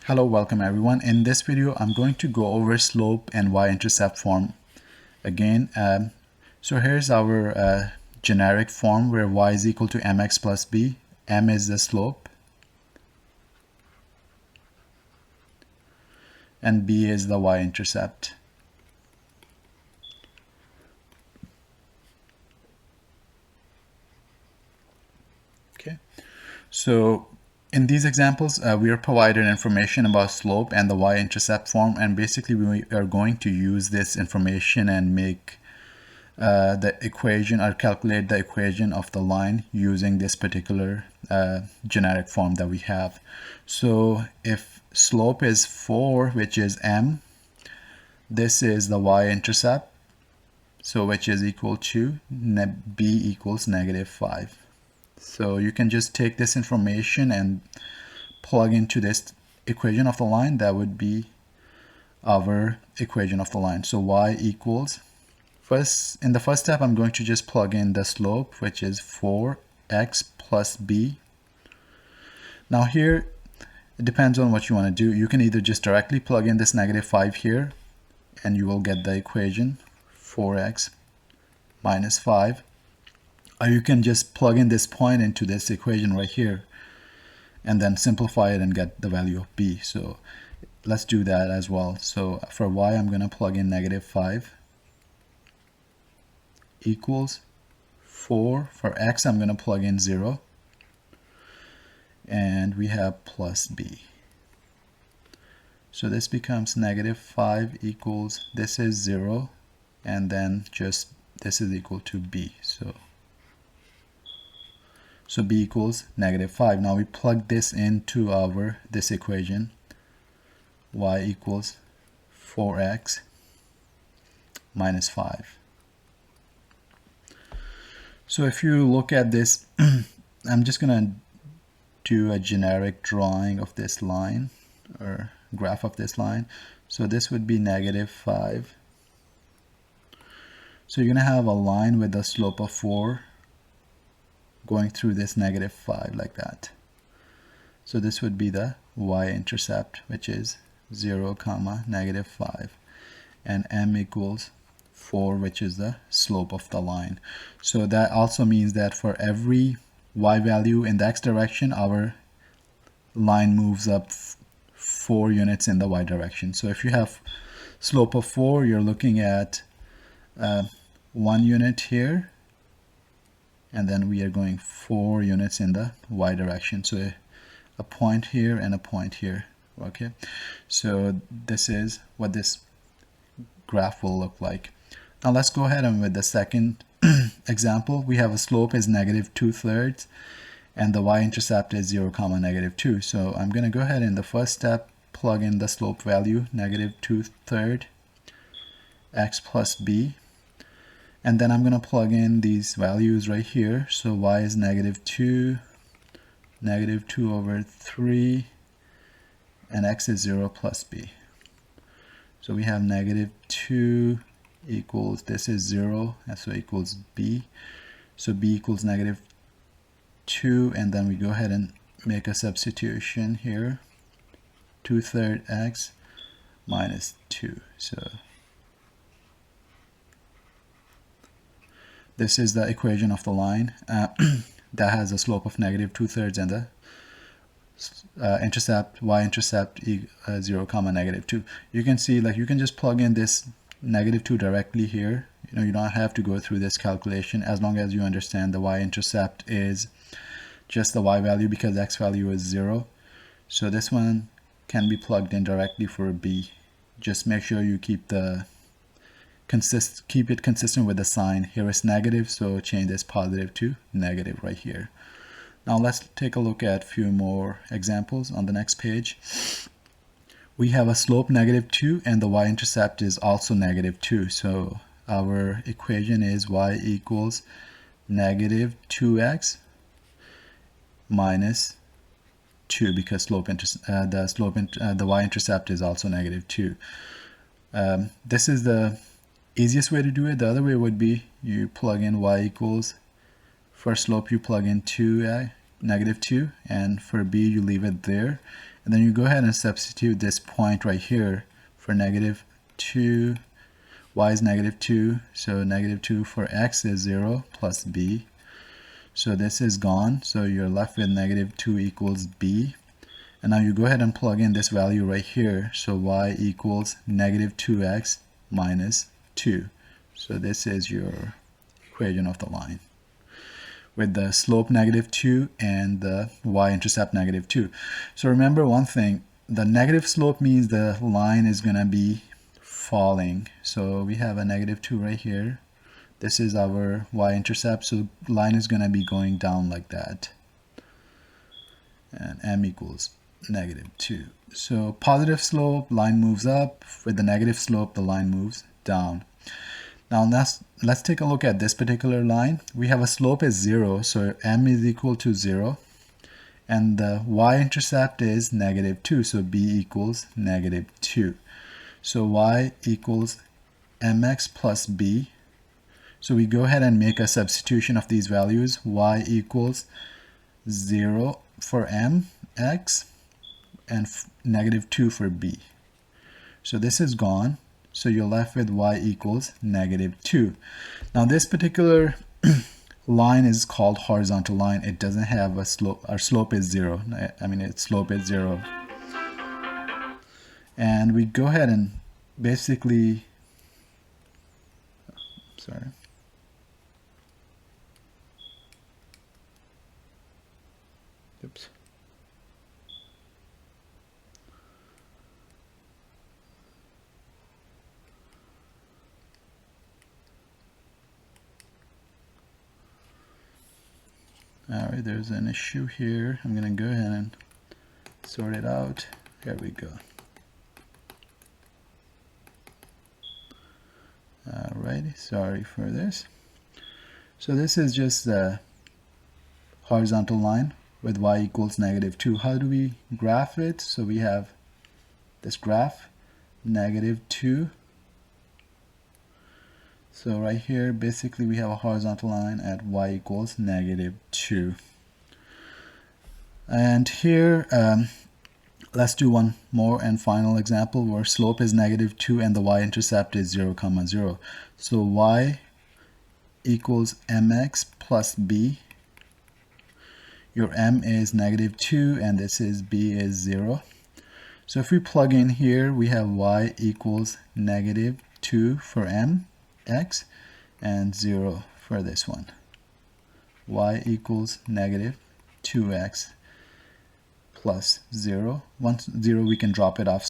Hello, welcome everyone. In this video, I'm going to go over slope and y-intercept form again. So here's our generic form where y is equal to mx plus b. M is the slope and b is the y-intercept. Okay, so in these examples, we are provided information about slope and the y-intercept form, and basically we are going to use this information and make the equation or calculate the equation of the line using this particular generic form that we have. So if slope is 4, which is m, this is the y-intercept, so which is equal to b equals -5. So you can just take this information and plug into this equation of the line. That would be our equation of the line. So y equals, in the first step, I'm going to just plug in the slope, which is 4x plus b. Now here, it depends on what you want to do. You can either just directly plug in this -5 here, and you will get the equation 4x minus 5. Or you can just plug in this point into this equation right here, and then simplify it and get the value of b. So let's do that as well. So for y, I'm going to plug in -5 equals 4. For x, I'm going to plug in 0. And we have plus b. So this becomes -5 equals, this is 0. And then just this is equal to b. So b equals -5. Now we plug this into this equation. Y equals 4x minus 5. So if you look at this, I'm just going to do a generic drawing of this line or graph of this line. So this would be -5. So you're going to have a line with a slope of 4 going through this -5 like that. So this would be the y-intercept, which is 0, -5, and m equals 4, which is the slope of the line. So that also means that for every y value in the x direction, our line moves up 4 units in the y direction. So if you have slope of 4, you're looking at 1 unit here, and then we are going 4 units in the y direction. So a point here and a point here. Okay, so this is what this graph will look like. Now let's go ahead and with the second example. We have a slope is -2/3 and the y-intercept is 0, -2. So I'm going to go ahead in the first step, plug in the slope value, -2/3 x plus b. And then I'm going to plug in these values right here. So y is -2, -2/3, and x is 0 plus b. So we have -2 equals, this is 0, and so equals b. So b equals -2, and then we go ahead and make a substitution here. 2/3 x minus 2. So this is the equation of the line that has a slope of -2/3 and the y-intercept 0, -2. You can see, like, you can just plug in this -2 directly here. You don't have to go through this calculation as long as you understand the y-intercept is just the y value because x value is 0. So this one can be plugged in directly for b. Just make sure you keep it consistent with the sign. Here is negative, so change this positive to negative right here. Now let's take a look at a few more examples on the next page. We have a slope -2 and the y-intercept is also -2. So our equation is y equals -2x minus 2 because the y-intercept is also -2. This is the easiest way to do it. The other way would be you plug in y equals, for slope you plug in negative 2, and for b you leave it there, and then you go ahead and substitute this point right here for negative 2. Y is negative 2, so negative 2 for x is 0 plus b. So this is gone, so you're left with negative 2 equals b. And now you go ahead and plug in this value right here, so y equals negative 2x minus 2. So this is your equation of the line, with the slope negative 2 and the y-intercept negative 2. So remember one thing, the negative slope means the line is going to be falling. So we have a negative 2 right here. This is our y-intercept, so line is going to be going down like that. And m equals negative 2. So positive slope, line moves up. With the negative slope, the line moves down. Now let's take a look at this particular line. We have a slope is 0, so m is equal to 0. And the y-intercept is negative 2, so b equals negative 2. So y equals mx plus b. So we go ahead and make a substitution of these values. Y equals 0 for mx and negative 2 for b. So this is gone. So you're left with y equals negative 2. Now this particular line is called horizontal line. It doesn't have a slope. Our slope is 0. I mean, its slope is 0. And we go ahead and basically, sorry. Oops. Alright, there's an issue here. I'm going to go ahead and sort it out. There we go. Alrighty, sorry for this. So this is just the horizontal line with y equals negative 2. How do we graph it? So we have this graph, negative 2. So right here, basically we have a horizontal line at y equals negative 2. And here, let's do one more and final example where slope is negative 2 and the y-intercept is 0, 0. So y equals mx plus b. Your m is negative 2 and this is b is 0. So if we plug in here, we have y equals negative 2 for m, x, and 0 for this one. Y equals negative 2x plus 0. Once 0, we can drop it off.